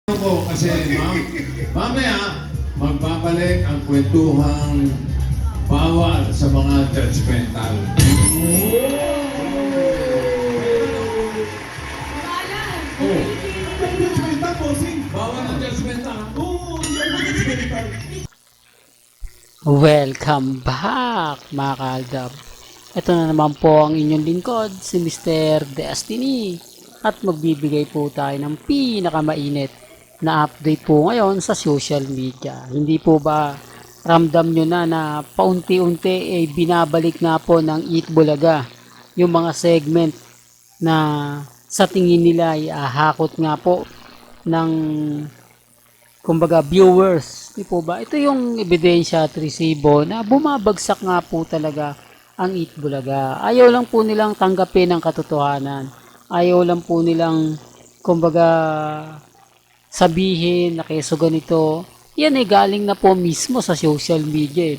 Ako kasi mamaya magbabalik ang kwentuhang bawal sa mga judgmental. Pangalan! Oh, Judgmental, bossing. bawal ang judgmental. Oo, hindi ako judgmental. Welcome back mga kaaldab. Ito na naman po ang inyong lingkod, si Mr. Destiny. At magbibigay po tayo ng pinakamainit na update po ngayon sa social media. Hindi po ba ramdam nyo na paunti-unti binabalik nga po ng Eat Bulaga yung mga segment na sa tingin nila ay ahakot nga po ng kumbaga viewers, di po ba? Ito yung ebidensya at resibo na bumabagsak nga po talaga ang Eat Bulaga. Ayaw lang po nilang tanggapin ang katotohanan. Ayaw lang po nilang kumbaga sabihin na keso ganito. Yan ay galing na po mismo sa social media.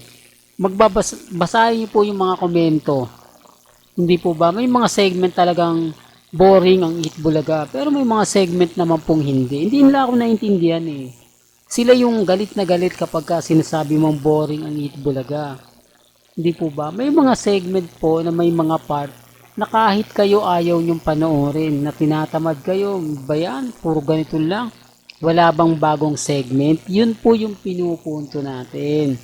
Basahin niyo po yung mga komento. Hindi po ba? May mga segment talagang boring ang Eat Bulaga. Pero may mga segment naman pong hindi. Hindi nila ako naintindihan eh. Sila yung galit na galit kapag sinasabi mong boring ang Eat Bulaga. Hindi po ba? May mga segment po na may mga part na kahit kayo ayaw nyong panoorin, na tinatamad kayo, ba yan? Puro ganito lang. Wala bang bagong segment? Yun po yung pinupunto natin.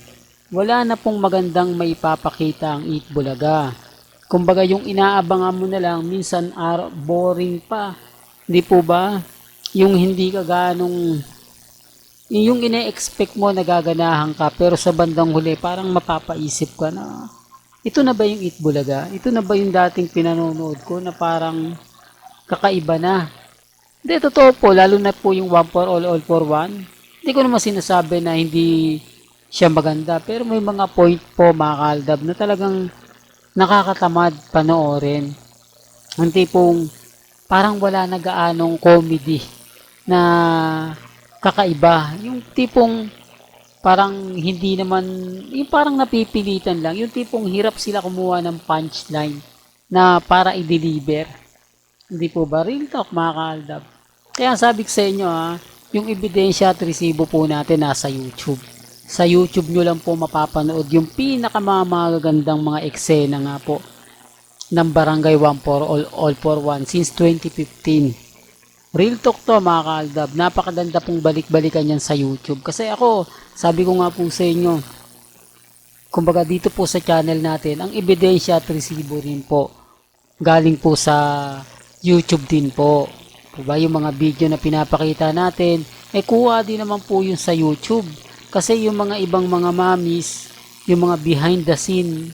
Wala na pong magandang maipapakita ang Eat Bulaga. Kumbaga yung inaabangan mo na lang, minsan boring pa. Hindi po ba? Yung hindi ka ganong yung ine-expect mo nagaganahan ka pero sa bandang huli parang mapapaisip ka na ito na ba yung Eat Bulaga? Ito na ba yung dating pinanonood ko na parang kakaiba na? Hindi, totoo po, lalo na po yung One for All for One. Hindi ko naman sinasabi na hindi siya maganda pero may mga point po mga kaaldab na talagang nakakatamad panoorin. Ang tipong parang wala na gaanong comedy na kakaiba. Yung tipong parang hindi naman, yung parang napipilitan lang. Yung tipong hirap sila kumuha ng punchline na para i-deliver. Hindi po ba? Real talk mga kaaldab. Kaya sabi ko sa inyo yung ebidensya at resibo po natin nasa YouTube. Sa YouTube nyo lang po mapapanood yung pinakamagagandang mga eksena nga po ng Barangay One for All for One since 2015. Real talk to mga kaaldab. Napakaganda pong balik-balikan yan sa YouTube. Kasi ako, sabi ko nga po sa inyo, kumbaga dito po sa channel natin, ang ebidensya at resibo rin po. Galing po sa YouTube din po. Diba, yung mga video na pinapakita natin, kuha din naman po yun sa YouTube. Kasi yung mga ibang mga mamis, yung mga behind the scene,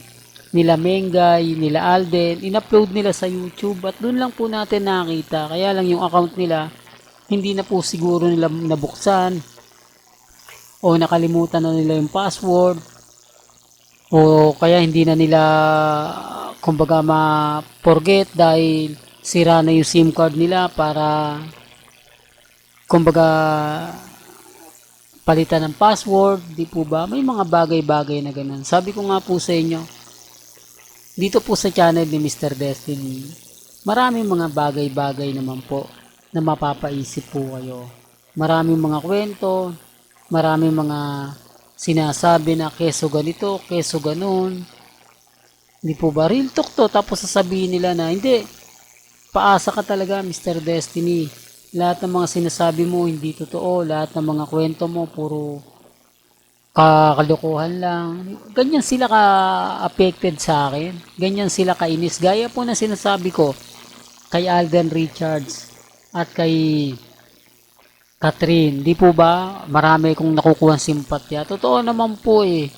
nila Mengay, nila Alden, in-upload nila sa YouTube at doon lang po natin nakita. Kaya lang yung account nila, hindi na po siguro nila nabuksan o nakalimutan na nila yung password o kaya hindi na nila kumbaga ma-forget dahil sira na yung SIM card nila para kumbaga palitan ng password, di po ba? May mga bagay-bagay na ganun. Sabi ko nga po sa inyo, dito po sa channel ni Mr. Destiny, maraming mga bagay-bagay naman po na mapapaisip po kayo. Maraming mga kwento, maraming mga sinasabi na keso ganito, keso ganun. Hindi po ba? Real talk to. Tapos sasabihin nila na, hindi, paasa ka talaga Mr. Destiny. Lahat ng mga sinasabi mo hindi totoo. Lahat ng mga kwento mo puro kalokohan lang. Ganyan sila ka-affected sa akin. Ganyan sila kainis. Gaya po na sinasabi ko kay Alden Richards at kay Catherine. Di po ba? Marami kong nakukuha simpatya. Totoo naman po eh.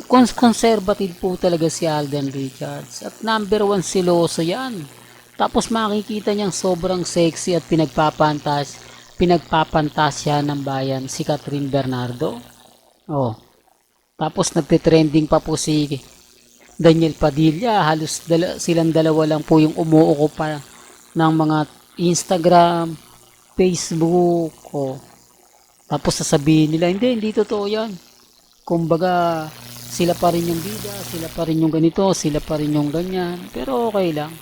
Conservative po talaga si Alden Richards. At number 1 siloso yan. Tapos makikita niyang sobrang sexy at pinagpapantasya ng bayan si Catherine Bernardo. Oh. Tapos nagte-trending pa po si Daniel Padilla. Halos silang dalawa lang po yung umuuko pa ng mga Instagram, Facebook. Oh. Tapos sasabihin nila, hindi totoo yan. Kumbaga, sila pa rin yung bida, sila pa rin yung ganito, sila pa rin yung ganyan. Pero okay lang.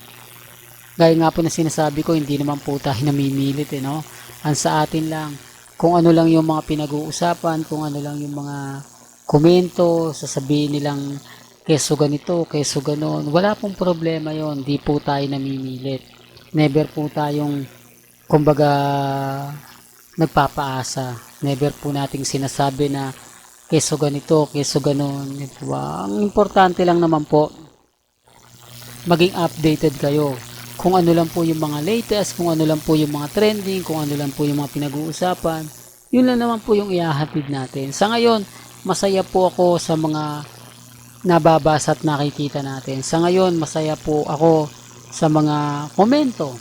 Gaya nga po na sinasabi ko, hindi naman po tayo namimilit no? Ang sa atin lang, kung ano lang yung mga pinag-uusapan, kung ano lang yung mga komento, sasabihin nilang keso ganito, keso ganon. Wala pong problema yon. Di po tayo namimilit. Never po tayong, kumbaga, nagpapaasa. Never po nating sinasabi na keso ganito, keso ganon. Diba? Ang importante lang naman po, maging updated kayo. Kung ano lang po yung mga latest, kung ano lang po yung mga trending, kung ano lang po yung mga pinag-uusapan, yun lang naman po yung ihahatid natin. Sa ngayon, masaya po ako sa mga nababasa at nakikita natin. Sa ngayon, masaya po ako sa mga komento,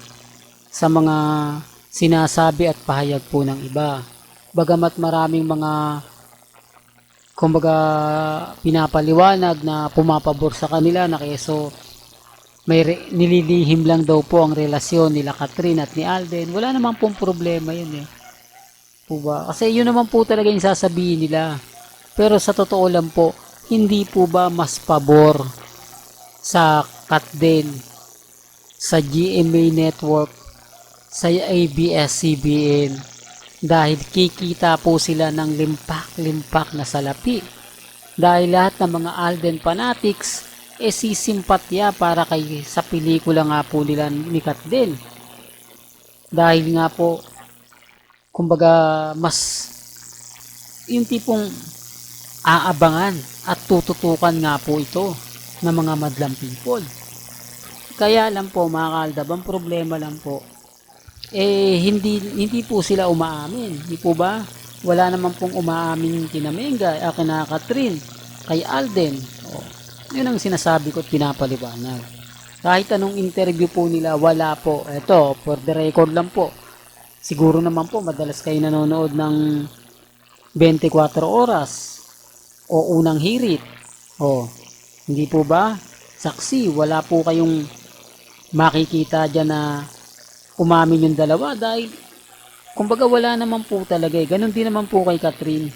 sa mga sinasabi at pahayag po ng iba. Bagamat maraming mga, kumbaga, pinapaliwanag na pumapabor sa kanila na keso may nililihim lang daw po ang relasyon nila Catherine at ni Alden. Wala naman pong problema yun eh. Po ba? Kasi yun naman po talaga yung sasabihin nila. Pero sa totoo lang po, hindi po ba mas pabor sa Catden, sa GMA Network, sa ABS-CBN dahil kikita po sila ng limpak-limpak na salapi. Dahil lahat ng mga Alden fanatics sisimpatya para kay sa pelikula nga po nila ni Catden. Dahil nga po, kumbaga, mas yung tipong aabangan at tututukan nga po ito ng mga madlang people. Kaya lang po mga kaaldab, ang problema lang po, hindi po sila umaamin. Di po ba? Wala naman pong umaamin kina Menga, kina Catherine, kay Alden. Yun ang sinasabi ko at pinapaliwanag. Kahit anong interview po nila, wala po. Ito, for the record lang po. Siguro naman po, madalas kayo nanonood ng 24 oras o unang hirit. Hindi po ba? Saksi, wala po kayong makikita dyan na umamin yung dalawa dahil kumbaga wala naman po talaga eh. Ganon din naman po kay Catherine.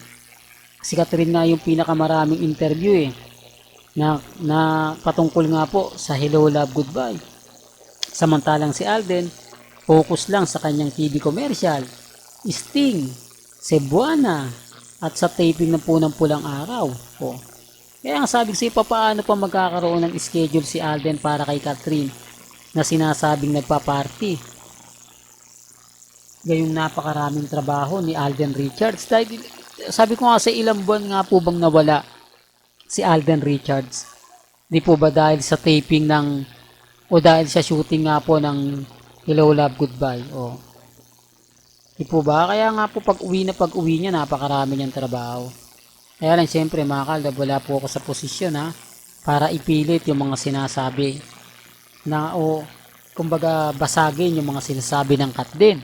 Si Catherine nga yung pinakamaraming interview eh. Na patungkol nga po sa Hello, Love, Goodbye. Samantalang si Alden, focus lang sa kanyang TV commercial, Sting, Cebuana, at sa taping ng Punang Pulang Araw. Kaya ang sabi ko paano pa magkakaroon ng schedule si Alden para kay Catherine na sinasabing nagpa-party. Gayong napakaraming trabaho ni Alden Richards. Dahil, sabi ko nga sa ilang buwan nga po bang nawala si Alden Richards. Di po ba dahil sa taping ng o dahil sa shooting nga po ng Hello, Love, Goodbye. Di po ba? Kaya nga po pag uwi niya napakarami niyang trabaho. Kaya lang siyempre mga kaaldab, wala po ako sa posisyon para ipilit yung mga sinasabi na kumbaga basagin yung mga sinasabi ng Catden.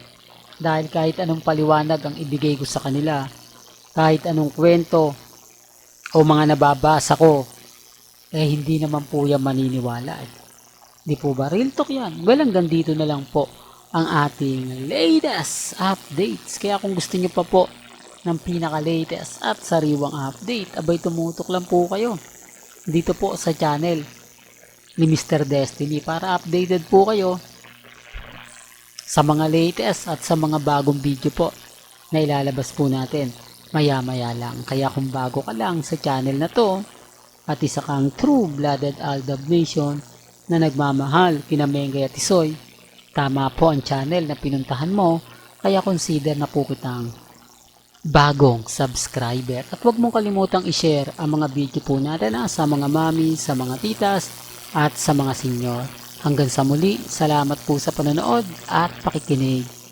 Dahil kahit anong paliwanag ang ibigay ko sa kanila, kahit anong kwento o mga nababasa ko, hindi naman po yan maniniwala. Di po ba? Real talk yan. Hanggang dito na lang po ang ating latest updates. Kaya kung gusto nyo pa po ng pinaka-latest at sariwang update, abay tumutok lang po kayo dito po sa channel ni Mr. Destiny para updated po kayo sa mga latest at sa mga bagong video po na ilalabas po natin maya-maya lang. Kaya kung bago ka lang sa channel na to at isa kang true-blooded Aldab Nation na nagmamahal kina Mengay at Isoy, tama po ang channel na pinuntahan mo, kaya consider na po kitang bagong subscriber. At huwag mong kalimutang i-share ang mga video po natin sa mga mami, sa mga titas at sa mga senior. Hanggang sa muli, salamat po sa panonood at pakikinig.